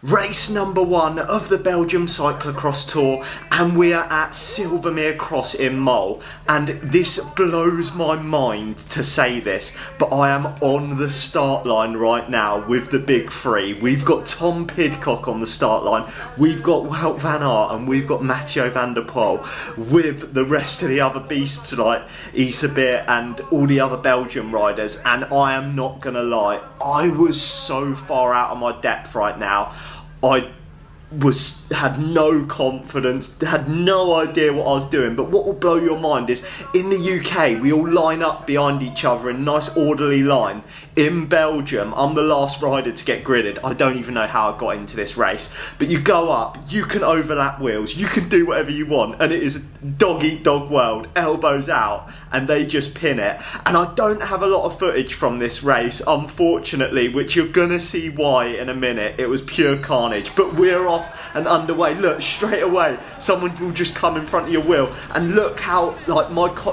Race number 1 of the Belgium cyclocross tour, and we are at Zilvermere Cross in Mol, and this blows my mind to say this, but I am on the start line right now with the big three. We've got Tom Pidcock on the start line, we've got Wout van Aert, and we've got Mathieu van der Poel, with the rest of the other beasts like Isabir and all the other Belgium riders, and I am not gonna lie, I was so far out of my depth right now. I had no confidence, had no idea what I was doing. But what will blow your mind is in the UK we all line up behind each other in a nice orderly line. In Belgium I'm the last rider to get gridded. I don't even know how I got into this race, but you go up, you can overlap wheels, you can do whatever you want, and it is a dog eat dog world, elbows out, and they just pin it. And I don't have a lot of footage from this race, unfortunately, which you're gonna see why in a minute. It was pure carnage, but we're off and underway. Look, straight away someone will just come in front of your wheel, and look how like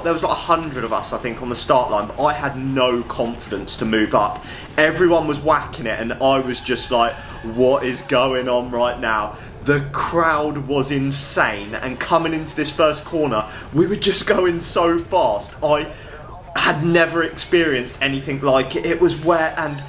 there was like 100 of us I think on the start line, but I had no confidence to move up. Everyone was whacking it and I was just like, what is going on right now? The crowd was insane, and coming into this first corner we were just going so fast. I had never experienced anything like it. It was wet and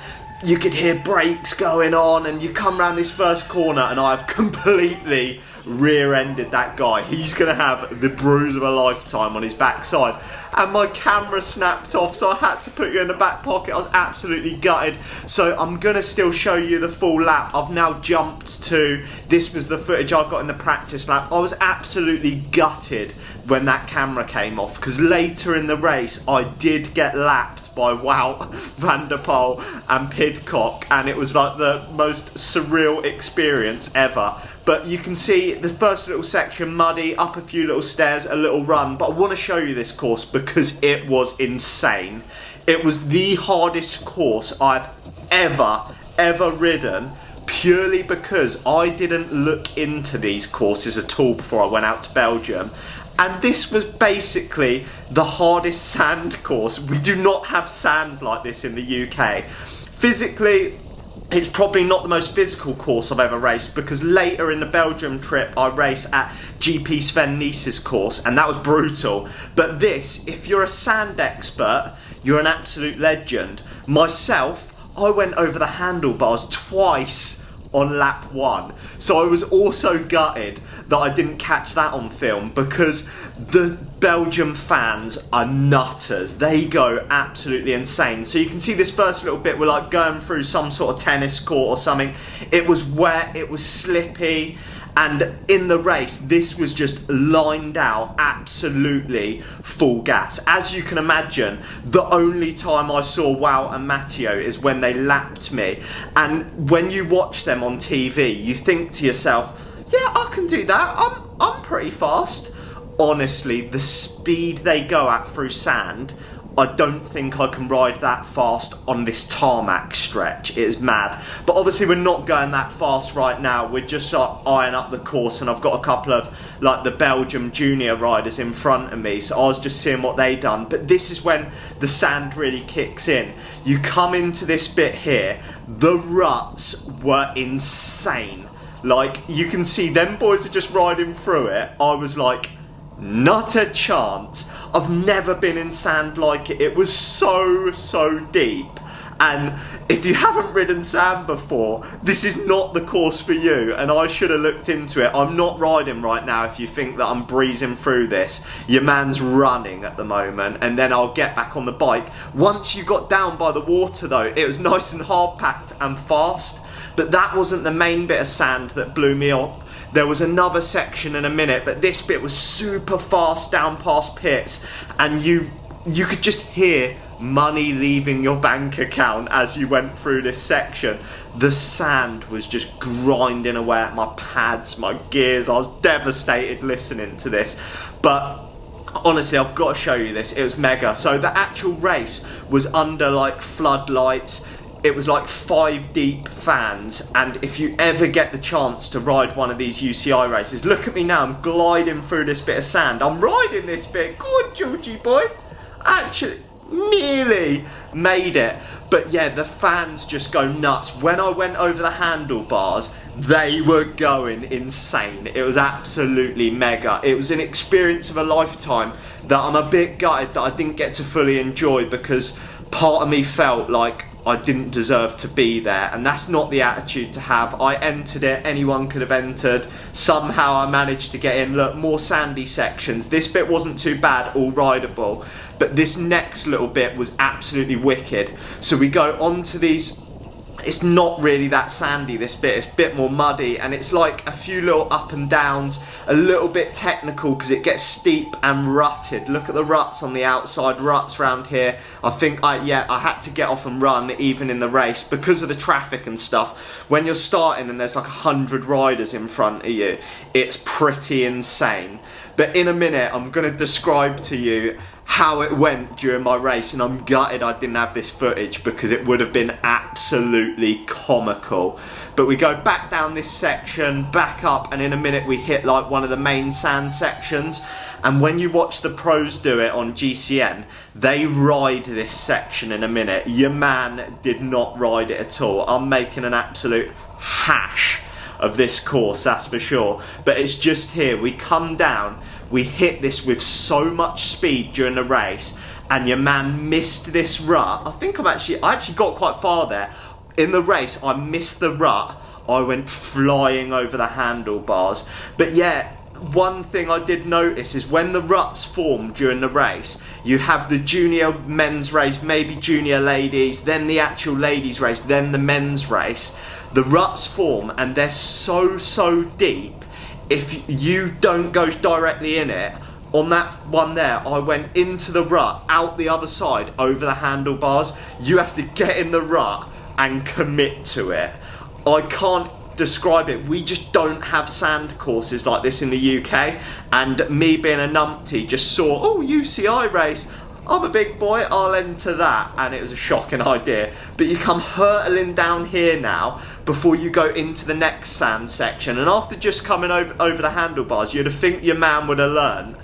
you could hear brakes going on, and you come around this first corner and I've completely rear-ended that guy. He's gonna have the bruise of a lifetime on his backside, and my camera snapped off, so I had to put you in the back pocket. I was absolutely gutted, so I'm gonna still show you the full lap. I've now jumped to, this was the footage I got in the practice lap. I was absolutely gutted when that camera came off, because later in the race I did get lapped by Wout van der Poel and Pidcock, and it was like the most surreal experience ever. But you can see the first little section muddy, up a few little stairs, a little run, but I want to show you this course because it was insane. It was the hardest course I've ever ridden, purely because I didn't look into these courses at all before I went out to Belgium. And this was basically the hardest sand course. We do not have sand like this in the UK. Physically, it's probably not the most physical course I've ever raced, because later in the Belgium trip I raced at GP Sven Nice's course, and that was brutal. But this, if you're a sand expert, you're an absolute legend. Myself, I went over the handlebars twice on lap 1, so I was also gutted that I didn't catch that on film, because the Belgium fans are nutters. They go absolutely insane. So you can see this first little bit, we're like going through some sort of tennis court or something. It was wet, it was slippy, and in the race this was just lined out absolutely full gas. As you can imagine, the only time I saw Wout and Mathieu is when they lapped me, and when you watch them on TV you think to yourself, yeah, I can do that, I'm pretty fast. Honestly, the speed they go at through sand, I don't think I can ride that fast on this tarmac stretch. It is mad. But obviously we're not going that fast right now. We're just like eyeing up the course, and I've got a couple of like the Belgium junior riders in front of me, so I was just seeing what they done. But this is when the sand really kicks in. You come into this bit here, the ruts were insane. Like, you can see them boys are just riding through it. I was like, not a chance. I've never been in sand like it. It was so deep. And if you haven't ridden sand before, this is not the course for you, and I should have looked into it. I'm not riding right now if you think that I'm breezing through this. Your man's running at the moment, and then I'll get back on the bike. Once you got down by the water though, it was nice and hard packed and fast, but that wasn't the main bit of sand that blew me off. There was another section in a minute, but this bit was super fast down past pits, and you could just hear money leaving your bank account as you went through this section. The sand was just grinding away at my pads, my gears. I was devastated listening to this, but honestly I've got to show you this. It was mega. So the actual race was under like floodlights. It was like 5 deep fans, and if you ever get the chance to ride one of these UCI races, look at me now, I'm gliding through this bit of sand. I'm riding this bit. Go on, Georgie boy. Actually, nearly made it. But yeah, the fans just go nuts. When I went over the handlebars, they were going insane. It was absolutely mega. It was an experience of a lifetime that I'm a bit gutted that I didn't get to fully enjoy, because part of me felt like I didn't deserve to be there, and that's not the attitude to have. I entered it, anyone could have entered. Somehow I managed to get in. Look, more sandy sections. This bit wasn't too bad, all rideable, but this next little bit was absolutely wicked. So we go on to these. It's not really that sandy, this bit. It's a bit more muddy, and it's like a few little up and downs, a little bit technical because it gets steep and rutted. Look at the ruts on the outside, ruts around here. I think I had to get off and run even in the race because of the traffic and stuff. When you're starting and there's like 100 riders in front of you, it's pretty insane. But in a minute, I'm going to describe to you how it went during my race, and I'm gutted I didn't have this footage because it would have been absolutely comical. But we go back down this section, back up, and in a minute we hit like one of the main sand sections. And when you watch the pros do it on GCN, they ride this section in a minute. Your man did not ride it at all. I'm making an absolute hash of this course, that's for sure. But it's just here, we come down, we hit this with so much speed during the race, and your man missed this rut. I think I actually got quite far there. In the race, I missed the rut. I went flying over the handlebars. But yeah, one thing I did notice is when the ruts form during the race, you have the junior men's race, maybe junior ladies, then the actual ladies race, then the men's race. The ruts form and they're so deep. If you don't go directly in it, on that one there, I went into the rut, out the other side, over the handlebars. You have to get in the rut and commit to it. I can't describe it. We just don't have sand courses like this in the UK, and me being a numpty just saw, oh, UCI race, I'm a big boy, I'll enter that, and it was a shocking idea. But you come hurtling down here now before you go into the next sand section, and after just coming over the handlebars, you'd have think your man would have learned.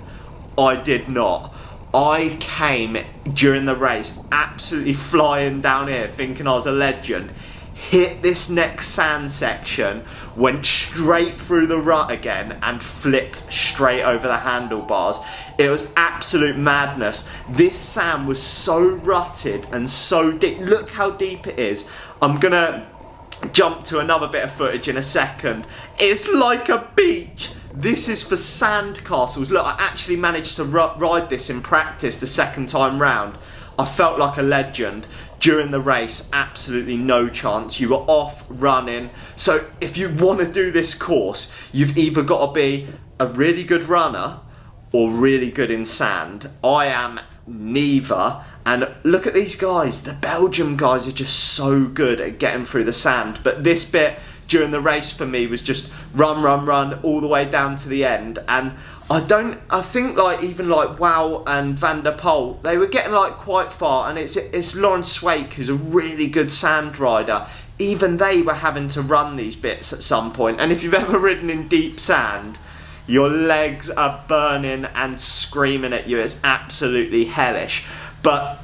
I did not. I came during the race absolutely flying down here thinking I was a legend, hit this next sand section, went straight through the rut again and flipped straight over the handlebars. It was absolute madness. This sand was so rutted and so deep. Look how deep it is. I'm gonna jump to another bit of footage in a second. It's like a beach. This is for sand castles. Look, I actually managed to ride this in practice the second time round. I felt like a legend. During the race, absolutely no chance. You were off running. So if you want to do this course, you've either got to be a really good runner or really good in sand. I am neither. And look at these guys. The Belgium guys are just so good at getting through the sand. But this bit during the race for me was just run all the way down to the end. And I think like even like Wout and Van der Poel, they were getting like quite far, and it's Lawrence Swake who's a really good sand rider. Even they were having to run these bits at some point. And if you've ever ridden in deep sand, your legs are burning and screaming at you. It's absolutely hellish. But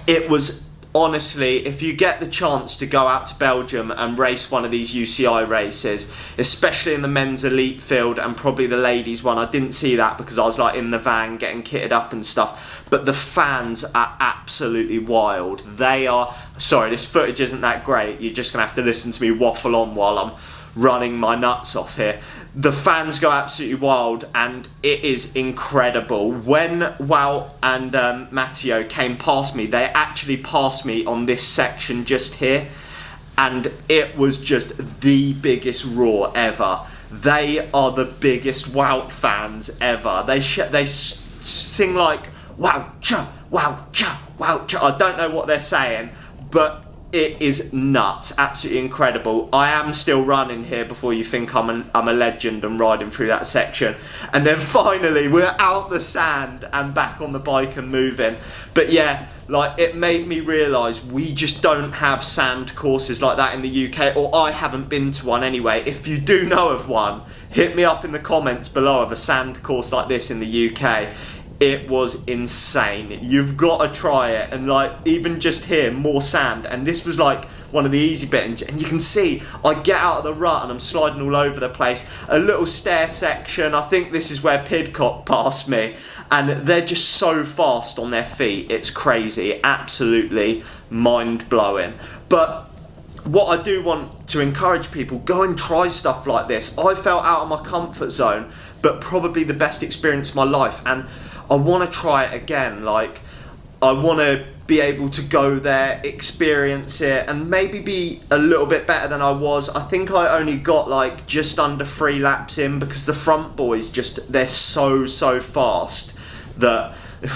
it was, honestly, if you get the chance to go out to Belgium and race one of these UCI races, especially in the men's elite field and probably the ladies one, I didn't see that because I was like in the van getting kitted up and stuff, but the fans are absolutely wild. They are, sorry, this footage isn't that great, you're just gonna have to listen to me waffle on while I'm running my nuts off here. The fans go absolutely wild and it is incredible. When Wout and Matteo came past me, they actually passed me on this section just here, and it was just the biggest roar ever. They are the biggest Wout fans ever. They sing like wow cha, wow cha, wow cha. I don't know what they're saying, but it is nuts, absolutely incredible. I am still running here before you think I'm a legend and riding through that section. And then finally we're out the sand and back on the bike and moving. But yeah, like it made me realise we just don't have sand courses like that in the UK, or I haven't been to one anyway. If you do know of one, hit me up in the comments below of a sand course like this in the UK. It was insane. You've got to try it. And like, even just here, more sand. And this was like one of the easy bits. And you can see, I get out of the rut and I'm sliding all over the place. A little stair section. I think this is where Pidcock passed me. And they're just so fast on their feet. It's crazy. Absolutely mind-blowing. But what I do want to encourage people, go and try stuff like this. I felt out of my comfort zone, but probably the best experience of my life. And I want to try it again. Like, I want to be able to go there, experience it, and maybe be a little bit better than I was. I think I only got like just under 3 laps in, because the front boys they're so fast that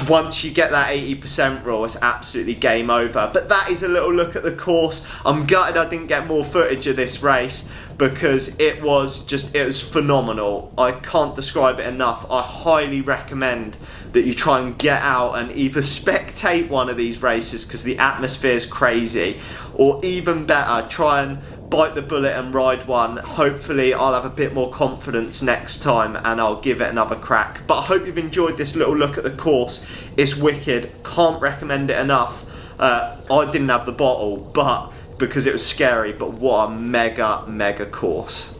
once you get that 80% rule, it's absolutely game over. But that is a little look at the course. I'm gutted I didn't get more footage of this race, because it was phenomenal. I can't describe it enough. I highly recommend that you try and get out and either spectate one of these races, because the atmosphere is crazy, or even better, try and bite the bullet and ride one. Hopefully I'll have a bit more confidence next time and I'll give it another crack. But I hope you've enjoyed this little look at the course. It's wicked. Can't recommend it enough. I didn't have the bottle, but because it was scary, but what a mega course.